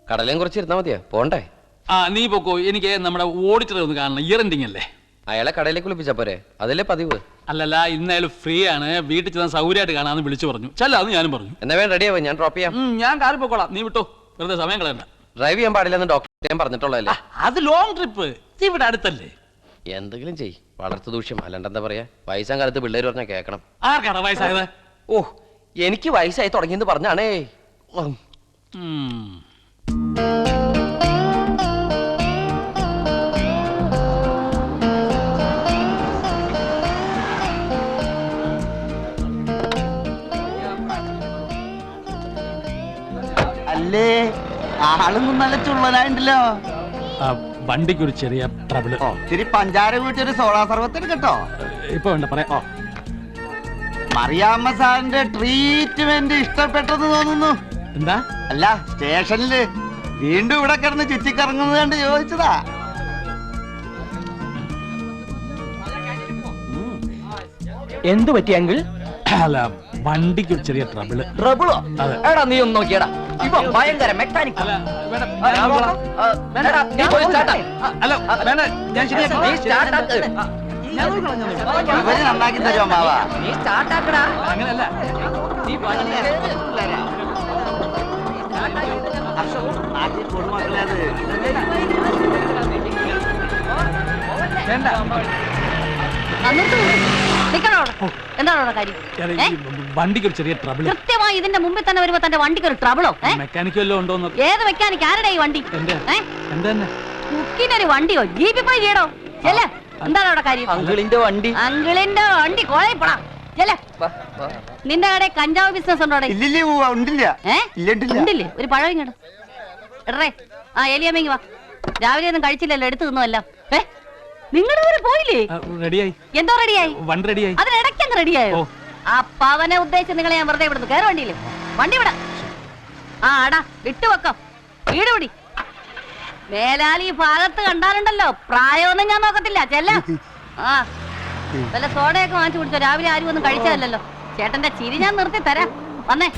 കടലേം കുറച്ച് ഇരുന്നാ മതിയാ, പോണ്ടേ? ആ നീ പോക്കോ, എനിക്ക് നമ്മുടെ ഓഡിറ്ററെ ഒന്ന് കാണണം. ഇയർ എൻഡിങ് അല്ലേ? അയാളെ കടയിലേക്ക് വിളിപ്പിച്ചാ പോരെ, അതല്ലേ പതിവ്. അല്ലല്ല, ഇന്നയാലും ഫ്രീ ആണ്, വീട്ടിൽ ചെന്നാൽ സൗകര്യമായിട്ട് കാണാമെന്ന് വിളിച്ചു പറഞ്ഞു. ചെല്ലാന്ന് ഞാനും പറഞ്ഞു. എന്നാ വേണ്ട, റെഡിയാവോ? ഞാൻ ഡ്രോപ്പ് ചെയ്യാം. ഞാൻ കാറിൽ പോക്കോളാം, നീ വിട്ടോ, വെറുതെ സമയം കളയണ്ട. ഡ്രൈവ് ചെയ്യാൻ പാടില്ലെന്ന് ഡോക്ടർ ഞാൻ പറഞ്ഞിട്ടുള്ളതല്ലേ? അത് ലോങ് ട്രിപ്പ്, ഇവിടെ അടുത്തല്ലേ. എന്തെങ്കിലും ചെയ്, വളർത്തു ദൂഷ്യം. അല്ലാണ്ട് എന്താ പറയാ, വയസ്സാം കാലത്ത് പിള്ളേര് പറഞ്ഞാൽ കേൾക്കണം. ആർക്കാണ് വയസ്സായത്? ഓ, എനിക്ക് വയസ്സായി തുടങ്ങിയെന്ന് പറഞ്ഞാണേ. അല്ലേ, ആളൊന്നും നല്ല ചുള്ളനായിണ്ടല്ലോ. വണ്ടിക്ക് ഒരു ചെറിയ ട്രബിള്. ഇത്തിരി പഞ്ചാര വീട്ടൊരു സോഡാ സർവത്തിന് കേട്ടോ. ഇപ്പൊ വേണ്ട, പറയാ. മറിയാമ്മ സാറിന്റെ ട്രീറ്റ്മെന്റ് ഇഷ്ടപ്പെട്ടെന്ന് തോന്നുന്നു. എന്താ? അല്ല, സ്റ്റേഷനില് വീണ്ടും ഇവിടെ കിടന്ന് ചുറ്റിക്കറങ്ങുന്നത് കണ്ട് ചോദിച്ചതാ. എന്തു പറ്റി അങ്കിൾ? അല്ല, വണ്ടിക്ക് ഒരു ചെറിയ ട്രബിള്. ട്രബിളോ? എടാ നീ ഒന്ന് നോക്കിയടാ, ഇവ ഭയങ്കര മെക്കാനിക്. അല്ല വേണ്ട, ഞാൻ ശരിയാക്കി. ഇവര് നന്നാക്കി തരുമോ മാവാ? നീ സ്റ്റാർട്ടാക്കടാ. അങ്ങനല്ല, വേണ്ട. എന്താണോ കാര്യം? വണ്ടിക്ക് ഒരു ചെറിയ ട്രബിള്. കൃത്യമായി ഇതിന്റെ മുമ്പിൽ തന്നെ വരുമ്പോ തന്റെ വണ്ടിക്ക് ഒരു ട്രബിളോ? മെക്കാനിക്ക് വല്ലതും ഉണ്ടോന്ന്? ഏത് മെക്കാനിക്? ആരുടെ ഈ വണ്ടി? എന്താ കുക്കിനൊരു വണ്ടിയോ? ജീപ്പി പോയി ചെയ്യടോ. ചെല്ല. എന്താണ് അവിടെ കാര്യം? അങ്കിളിന്റെ വണ്ടി. അങ്കിളിന്റെ വണ്ടി കോളേജ് പോടാ. ചെല്ല. നിന്റെ കടയിൽ കഞ്ചാവ് ബിസിനസ് ഉണ്ടോ? ഉണ്ടില്ലേ? ഒരു പഴം ഇങ്ങോട്ട് എടറേ. ആ എലിയമ്മ വാ. രാവിലെ ഒന്നും കഴിച്ചില്ലല്ലോ, എടുത്തു തിന്നുമല്ലോ. നിങ്ങളുടെ കൂടെ പോയില്ലേ? റെഡിയായി. എന്തോ റെഡിയായി? വണ്ടി റെഡിയായി. അതിനിടയ്ക്ക് അങ്ങ് റെഡിയായോ? അപ്പൊ അവനെ ഉദ്ദേശിച്ച് നിങ്ങളെ ഞാൻ വെറുതെ വിടുന്നു. കയറി വണ്ടിയില്ലേ? വണ്ടി വിട. ആ അടാ, വിട്ടുവെക്കോ. വീട് പിടി. മേലാൽ ഈ ഭാഗത്ത് കണ്ടാലുണ്ടല്ലോ, പ്രായമൊന്നും ഞാൻ നോക്കത്തില്ല. ചെല്ല. ആ വല്ല സോഡയൊക്കെ വാങ്ങിച്ചു കുടിച്ചോ? രാവിലെ ആരും ഒന്നും കഴിച്ചതല്ലോ. ചേട്ടന്റെ ചിരി ഞാൻ നിർത്തി തരാം. വന്നേ.